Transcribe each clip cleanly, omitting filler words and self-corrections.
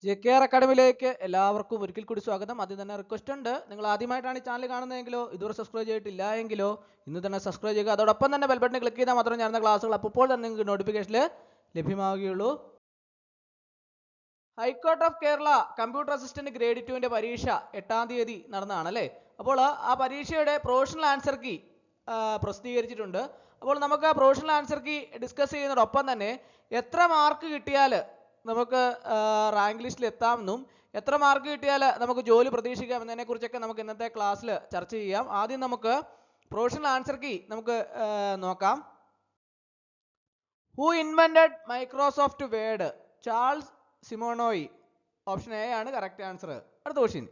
JKR അക്കാഡമിയിലേക്ക് എല്ലാവർക്കും ഒരിക്കൽ കൂടി സ്വാഗതം. ആദ്യം തന്നെ റിക്വസ്റ്റ് ഉണ്ട്, നിങ്ങൾ ആദ്യമായിട്ടാണ് ഈ ചാനൽ കാണുന്നതെങ്കിലോ ഇതുവരെ സബ്സ്ക്രൈബ് ചെയ്തിട്ടില്ല എങ്കിലോ ഇന്ന് തന്നെ സബ്സ്ക്രൈബ് ചെയ്യുക. അതോടൊപ്പം തന്നെ ബെൽ ബട്ടൺ ക്ലിക്ക് ചെയ്താൽ മാത്രമേ ഞാൻ ക്ലാസ്സുകൾ അപ്പോൾ തന്നെ നിങ്ങൾക്ക് നോട്ടിഫിക്കേഷനിൽ ലഭ്യമാവുകയുള്ളൂ. High court of Kerala computer assistant grade 2 പരീക്ഷ 8-ാം തീയതി നടന്നതാണ് അല്ലേ. അപ്പോൾ ആ പരീക്ഷയുടെ പ്രൊഫഷണൽ ആൻസർ കീ പ്രസിദ്ധീകരിച്ചിട്ടുണ്ട്. അപ്പോൾ നമുക്ക് ആ പ്രൊഫഷണൽ ആൻസർ കീ ഡിസ്കസ് ചെയ്യുന്നതോടൊപ്പം തന്നെ എത്ര മാർക്ക് കിട്ടിയാൽ നമുക്ക് റാങ്ക് ലിസ്റ്റിൽ എത്താമെന്നും എത്ര മാർക്ക് കിട്ടിയാൽ നമുക്ക് ജോലി പ്രതീക്ഷിക്കാം എന്നതിനെ കുറിച്ചൊക്കെ നമുക്ക് ഇന്നത്തെ ക്ലാസ്സിൽ ചർച്ച ചെയ്യാം. ആദ്യം നമുക്ക് പ്രൊഫഷണൽ ആൻസർ കീ നമുക്ക് നോക്കാം. Who invented Microsoft Word? Charles Simonyi. Option A ആണ് കറക്റ്റ് ആൻസർ. അടുത്ത question.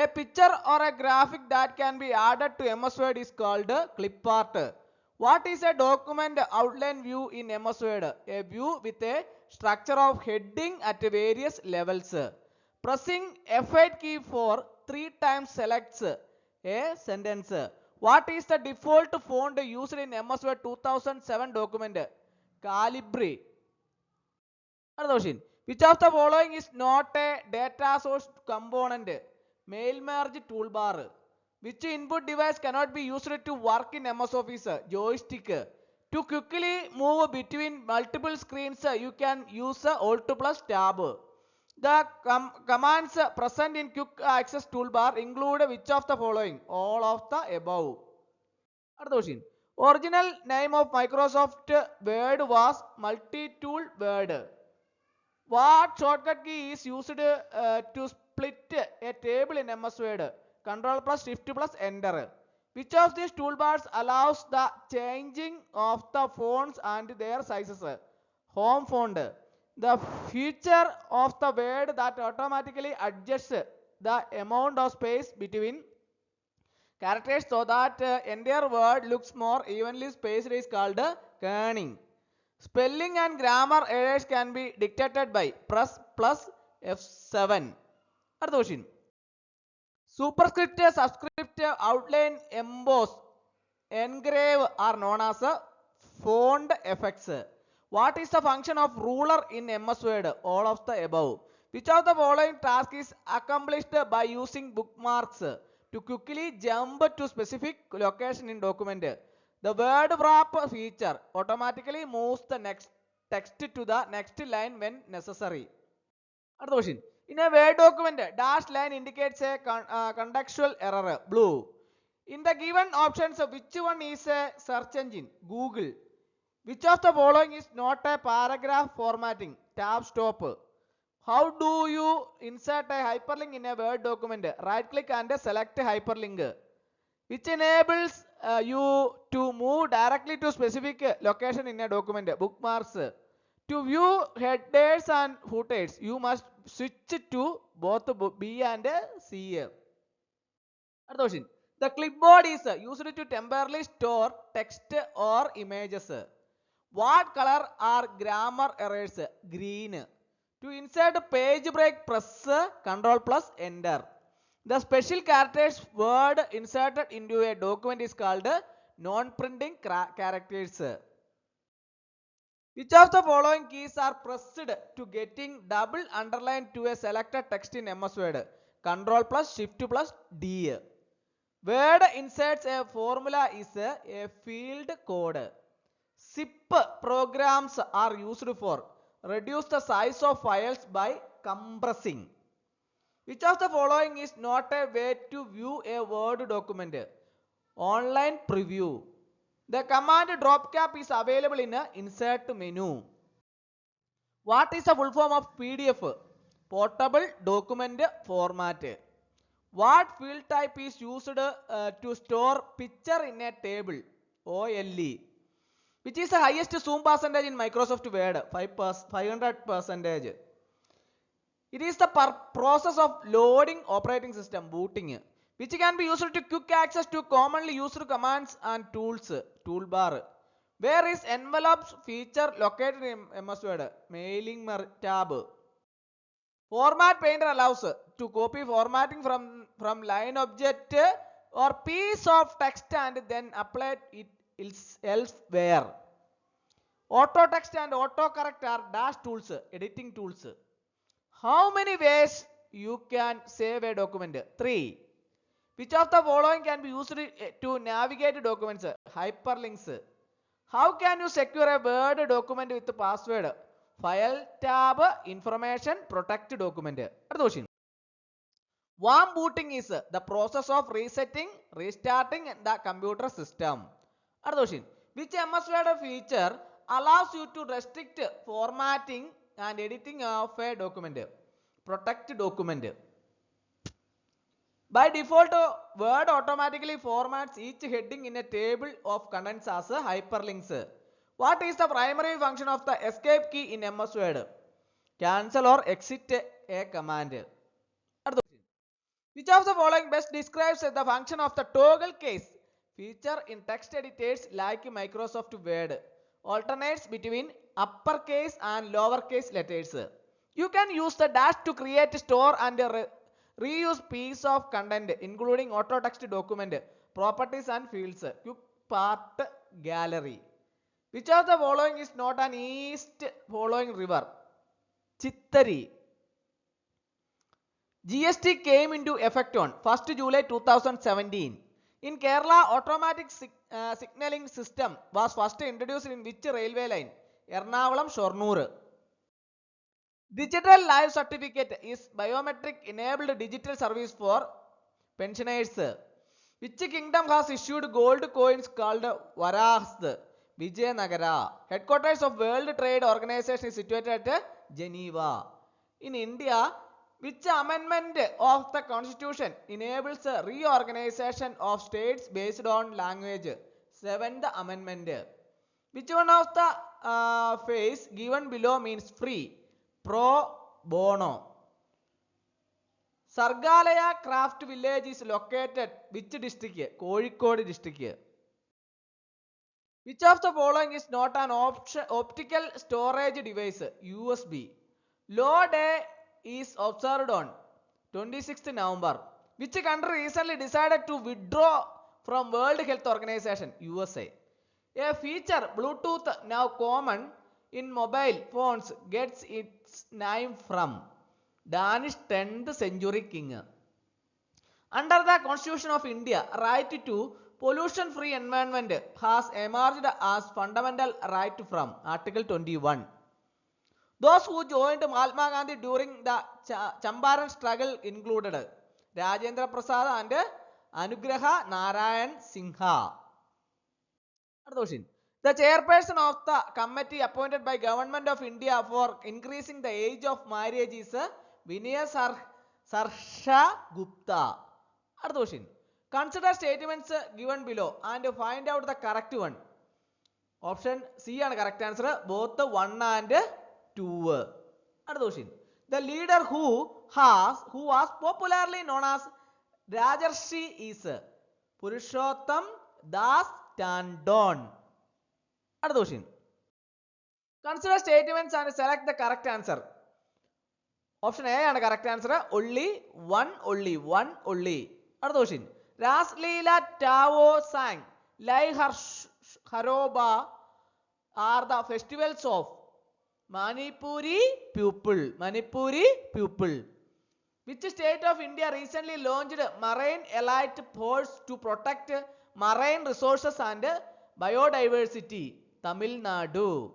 A picture or a graphic that can be added to MS Word is called clip art. What is a document outline view in MS Word? A view with a structure of heading at various levels. Pressing F8 key for 3 times selects a sentence. What is the default font used in MS Word 2007 document? Calibri. Another question. Which of the following is not a data source component? Mail merge toolbar. Which input device cannot be used to work in MS Office? Joystick. To quickly move between multiple screens, you can use Alt plus Tab. The commands present in quick access toolbar include which of the following? All of the above. Another question. Original name of Microsoft Word was Multi-Tool Word. What shortcut key is used to split a table in MS Word? Control plus Shift plus Enter. Which of these toolbars allows the changing of the fonts and their sizes? Home font. The feature of the Word that automatically adjusts the amount of space between characters so that entire word looks more evenly spaced is called kerning. Spelling and grammar errors can be detected by press plus F7. Another question. Superscript, subscript, outline, emboss, engrave are known as font effects. What is the function of ruler in MS Word? All of the above. Which of the following task is accomplished by using bookmarks? To quickly jump to specific location in document. The word wrap feature automatically moves the next text to the next line when necessary. Another question. In a Word document, dashed line indicates a contextual error, blue. In the given options, which one is a search engine? Google. Which of the following is not a paragraph formatting? Tab stop. How do you insert a hyperlink in a Word document? Right click and select hyperlink. Which enables you to move directly to specific location in a document? Bookmarks. To view headers and footers, you must switch to both B and C. Another question. The clipboard is used to temporarily store text or images. What color are grammar errors? Green. To insert page break, press Ctrl plus Enter. The special characters word inserted into a document is called non-printing characters. Which of the following keys are pressed to getting double underline to a selected text in MS Word? Ctrl plus Shift plus D. Word inserts a formula is a field code. Zip programs are used for reduce the size of files by compressing. Which of the following is not a way to view a Word document? Online preview. The command drop cap is available in a insert menu. What is the full form of PDF? Portable document format. What field type is used to store picture in a table? OLE. Which is the highest zoom percentage in Microsoft Word? 500%. It is the process of loading operating system, booting. Which can be used to quick access to commonly used commands and tools. Toolbar. Where is envelopes feature located in MS Word? Mailing tab. Format Painter allows to copy formatting from line object or piece of text and then apply it elsewhere. Auto text and autocorrect are dash tools, editing tools. How many ways you can save a document? 3. Which of the following can be used to navigate documents? Hyperlinks. How can you secure a Word document with password? File tab, information, protect document. അടുത്ത question. Warm booting is the process of resetting, restarting the computer system. അടുത്ത question. Which MS Word feature allows you to restrict formatting and editing of a document? Protect document. By default, Word automatically formats each heading in a table of contents as hyperlinks. What is the primary function of the escape key in MS Word? Cancel or exit a command. Which of the following best describes the function of the toggle case feature in text editors like Microsoft Word? Alternates between uppercase and lowercase letters. You can use the dash to create, store and reuse piece of content including auto text document, properties and fields. Quick part gallery. Which of the following is not an east following river? Chittari. GST came into effect on 1st July 2017. In Kerala, automatic signalling system was first introduced in which railway line? Ernakulam Shornoor. Digital Life Certificate is biometric enabled digital service for pensioners. Which kingdom has issued gold coins called Varahs? Vijayanagara. Headquarters of World Trade Organization is situated at Geneva. In India, which amendment of the constitution enables a reorganization of states based on language? 7th amendment. Which one of the phrase given below means free? Pro bono. Sargalaya Craft Village is located which district? Kozhikode district. Which of the following is not an optical storage device? USB. Law Day is observed on 26th November. Which country recently decided to withdraw from World Health Organization? USA. A feature Bluetooth now common in mobile phones gets its name from Danish 10th century king. Under the Constitution of India, right to pollution-free environment has emerged as fundamental right from Article 21. Those who joined Mahatma Gandhi during the Champaran struggle included Rajendra Prasad and Anugraha Narayan Singha. The chairperson of the committee appointed by Government of India for increasing the age of marriage is Vinay Sarsha Gupta. Consider statements given below and find out the correct one. Option C is the correct answer. Both 1 and 2. The leader who was popularly known as Rajarshi is Purushottam Das Tandon. Consider statements and select the correct answer. Option A is the correct answer. Only one. Ras Leela Tao sang Lai Haroba are the festivals of Manipuri people. Which state of India recently launched Marine Elite Force to protect marine resources and biodiversity? Tamil Nadu.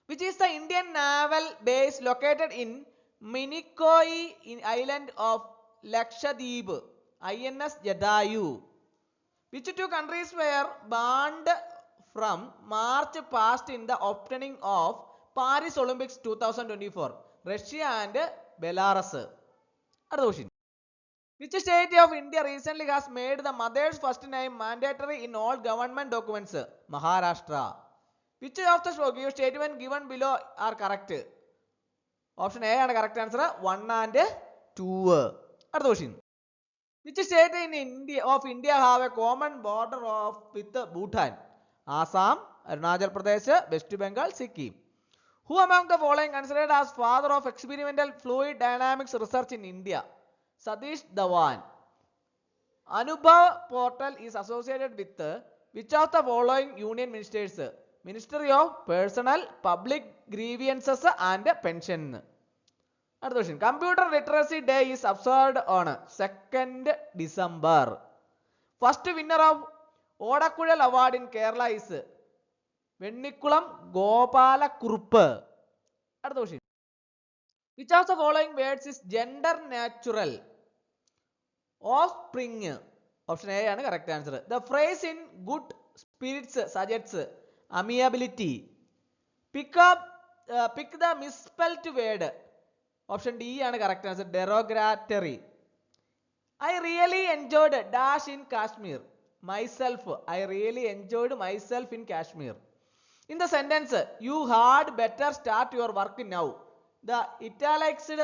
Which is the Indian naval base located in Minikoi island of Lakshadweep? INS Jadayu. Which two countries were banned from March past in the opening of Paris Olympics 2024? Russia and Belarus. Which state of India recently has made the mother's first name mandatory in all government documents? Maharashtra. Which of the statements given below are correct? Option A is the correct answer. 1 and 2. Which state in India have a common border with Bhutan? Assam, Arunachal Pradesh, West Bengal, Sikkim. Who among the following considered as father of experimental fluid dynamics research in India? Satish Dhawan. Anubhav portal is associated with which of the following union ministers? Ministry of Personnel, Public Grievances and Pension. അടുത്ത question. Computer literacy day is observed on 2nd December. First winner of Odakkuzhal award in Kerala is Vennikulam Gopala Kurup. അടുത്ത question. Which of the following words is gender natural? Of spring. Option A ആണ് correct answer. The phrase in good spirits suggests amiability. Pick the misspelt word. Option D ആണ് correct answer. Derogatory. I really enjoyed dash in Kashmir. Myself. I really enjoyed myself in Kashmir. In the sentence, you had better start your work now. The italicized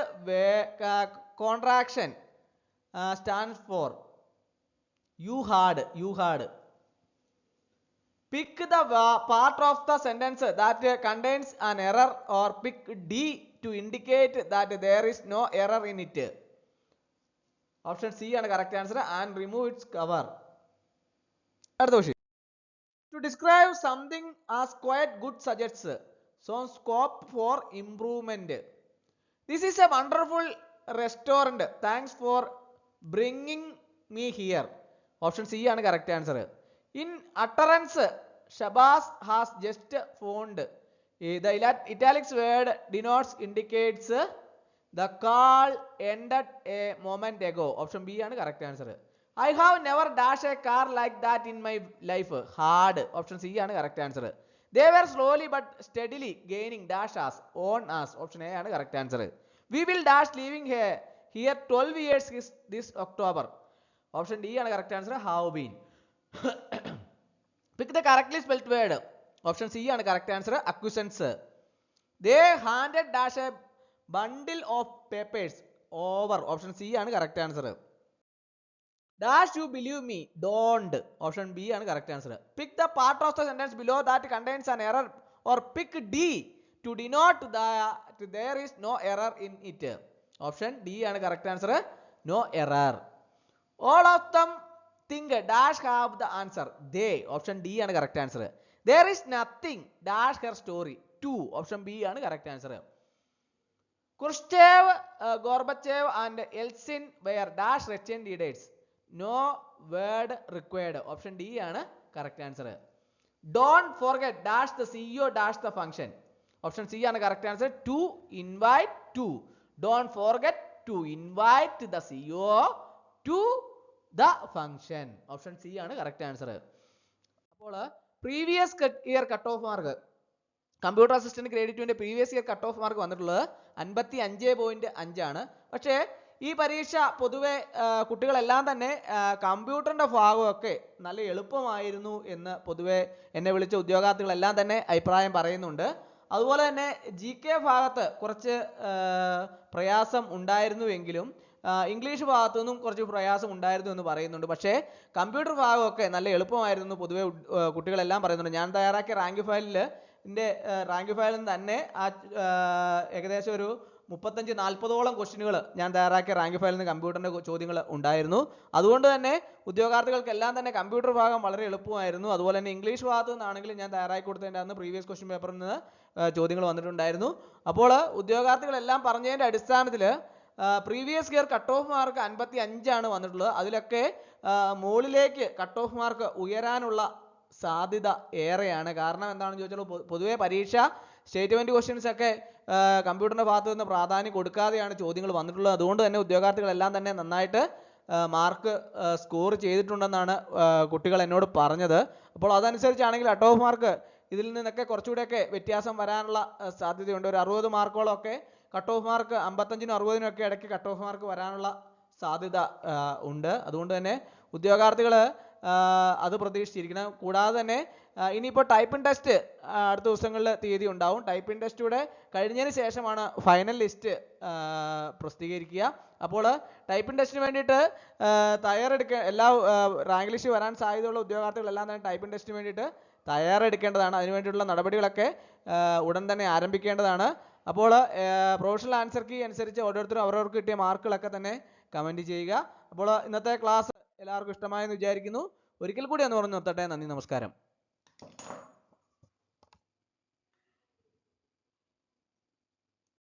contraction stands for you had. Pick the part of the sentence that contains an error or pick D to indicate that there is no error in it. Option C ആണ് correct answer and remove its cover. അടുത്ത question. To describe something as quite good suggests some scope for improvement. This is a wonderful restaurant. Thanks for bringing me here. Option C ആണ് correct answer. In utterance, Shabazz has just phoned. The italics word denotes indicates the call ended a moment ago. Option B ആണ് correct answer. I have never dashed a car like that in my life. Hard. Option C ആണ് correct answer. They were slowly but steadily gaining dash us on us. Option A ആണ് correct answer. We will dash leaving here 12 years this October. Option D ആണ് correct answer. Have been. Pick the correctly spelled word. Option C ആണ് correct answer. Acquiescence. They handed dash a bundle of papers over. Option C ആണ് correct answer. Dash you believe me, don't. Option B ആണ് correct answer. Pick the part of the sentence below that contains an error or pick D to denote that there is no error in it. Option D ആണ് correct answer. No error. All of them think dash have the answer. They. Option D ആണ് correct answer. There is nothing dash her story. 2. Option B ആണ് correct answer. Khrushchev, Gorbachev and Yeltsin were dash rich leaders. No word required. Option D ആണ് correct answer. Don't forget dash the CEO dash the function. Option C ആണ് correct answer. To invite to. Don't forget to invite the CEO to the function. Option C ആണ് correct answer. അപ്പോൾ previous year cut off mark computer assistant grade 2ന്റെ previous year cut off mark വന്നിട്ടുള്ളത് 55.5 ആണ്. പക്ഷേ ഈ പരീക്ഷ പൊതുവെ കുട്ടികളെല്ലാം തന്നെ കമ്പ്യൂട്ടറിന്റെ ഭാഗമൊക്കെ നല്ല എളുപ്പമായിരുന്നു എന്ന് പൊതുവെ എന്നെ വിളിച്ച ഉദ്യോഗാർത്ഥികളെല്ലാം തന്നെ അഭിപ്രായം പറയുന്നുണ്ട്. അതുപോലെ തന്നെ GK ഭാഗത്ത് കുറച്ച് പ്രയാസം ഉണ്ടായിരുന്നുവെങ്കിലും ഇംഗ്ലീഷ് ഭാഗത്തു നിന്നും കുറച്ച് പ്രയാസം ഉണ്ടായിരുന്നു എന്ന് പറയുന്നുണ്ട്. പക്ഷേ കമ്പ്യൂട്ടർ ഭാഗമൊക്കെ നല്ല എളുപ്പമായിരുന്നു പൊതുവെ കുട്ടികളെല്ലാം പറയുന്നുണ്ട്. ഞാൻ തയ്യാറാക്കിയ റാങ്ക് ഫയലിൽ തന്നെ ഏകദേശം ഒരു 35-40ഓളം ക്വസ്റ്റ്യനുകൾ ഞാൻ തയ്യാറാക്കിയ റാങ്ക് ഫയലിൽ നിന്ന് കമ്പ്യൂട്ടറിന്റെ ചോദ്യങ്ങൾ ഉണ്ടായിരുന്നു. അതുകൊണ്ട് തന്നെ ഉദ്യോഗാർത്ഥികൾക്കെല്ലാം തന്നെ കമ്പ്യൂട്ടർ ഭാഗം വളരെ എളുപ്പമായിരുന്നു. അതുപോലെ തന്നെ ഇംഗ്ലീഷ് ഭാഗത്തു നിന്നാണെങ്കിലും ഞാൻ തയ്യാറാക്കി കൊടുത്തതിൻ്റെ അന്ന് പ്രീവിയസ് ക്വസ്റ്റ്യൻ പേപ്പറിൽ നിന്ന് ചോദ്യങ്ങൾ വന്നിട്ടുണ്ടായിരുന്നു. അപ്പോൾ ഉദ്യോഗാർത്ഥികളെല്ലാം പറഞ്ഞതിൻ്റെ അടിസ്ഥാനത്തിൽ previous year cut off mark 55 ആണ് വന്നിട്ടുള്ളത്. അതിലൊക്കെ മുകളിലേക്ക് കട്ട് ഓഫ് മാർക്ക് ഉയരാനുള്ള സാധ്യത ഏറെയാണ്. കാരണം എന്താണെന്ന് ചോദിച്ചാൽ പൊതുവെ പരീക്ഷ സ്റ്റേറ്റ്മെന്റ് ക്വസ്റ്റ്യൻസ് ഒക്കെ കമ്പ്യൂട്ടറിന്റെ ഭാഗത്ത് നിന്ന് പ്രാധാന്യം കൊടുക്കാതെയാണ് ചോദ്യങ്ങൾ വന്നിട്ടുള്ളത്. അതുകൊണ്ട് തന്നെ ഉദ്യോഗാർത്ഥികളെല്ലാം തന്നെ നന്നായിട്ട് മാർക്ക് സ്കോർ ചെയ്തിട്ടുണ്ടെന്നാണ് കുട്ടികൾ എന്നോട് പറഞ്ഞത്. അപ്പോൾ അതനുസരിച്ചാണെങ്കിൽ കട്ട് ഓഫ് മാർക്ക് ഇതിൽ നിന്നൊക്കെ കുറച്ചുകൂടെയൊക്കെ വ്യത്യാസം വരാനുള്ള സാധ്യതയുണ്ട്. ഒരു 60 മാർക്കോളം ഒക്കെ കട്ട് ഓഫ് മാർക്ക് 55-നും 60-നും ഒക്കെ ഇടയ്ക്ക് കട്ട് ഓഫ് മാർക്ക് വരാനുള്ള സാധ്യത ഉണ്ട്. അതുകൊണ്ട് തന്നെ ഉദ്യോഗാർത്ഥികൾ അത് പ്രതീക്ഷിച്ചിരിക്കണം. കൂടാതെ തന്നെ ഇനിയിപ്പോൾ ടൈപ്പിംഗ് ടെസ്റ്റ് അടുത്ത ദിവസങ്ങളിൽ തീയതി ഉണ്ടാവും. ടൈപ്പിംഗ് ടെസ്റ്റ് കൂടെ കഴിഞ്ഞതിന് ശേഷമാണ് ഫൈനൽ ലിസ്റ്റ് പ്രസിദ്ധീകരിക്കുക. അപ്പോൾ ടൈപ്പിംഗ് ടെസ്റ്റിന് വേണ്ടിയിട്ട് എല്ലാ റാങ്ക് ലിസ്റ്റ് വരാൻ സാധ്യതയുള്ള ഉദ്യോഗാർത്ഥികളെല്ലാം തന്നെ ടൈപ്പിംഗ് ടെസ്റ്റിന് വേണ്ടിയിട്ട് തയ്യാറെടുക്കേണ്ടതാണ്. അതിനുവേണ്ടിയുള്ള നടപടികളൊക്കെ ഉടൻ തന്നെ ആരംഭിക്കേണ്ടതാണ്. അപ്പോൾ പ്രൊഫഷണൽ ആൻസർ കീ അനുസരിച്ച് ഓരോരുത്തരും അവരവർക്ക് കിട്ടിയ മാർക്കുകളൊക്കെ തന്നെ കമൻറ്റ് ചെയ്യുക. അപ്പോൾ ഇന്നത്തെ ക്ലാസ് എല്ലാവർക്കും ഇഷ്ടമായെന്ന് വിചാരിക്കുന്നു. ഒരിക്കൽ കൂടി ഒന്ന് പറഞ്ഞു നിർത്തട്ടെ. നന്ദി, നമസ്കാരം.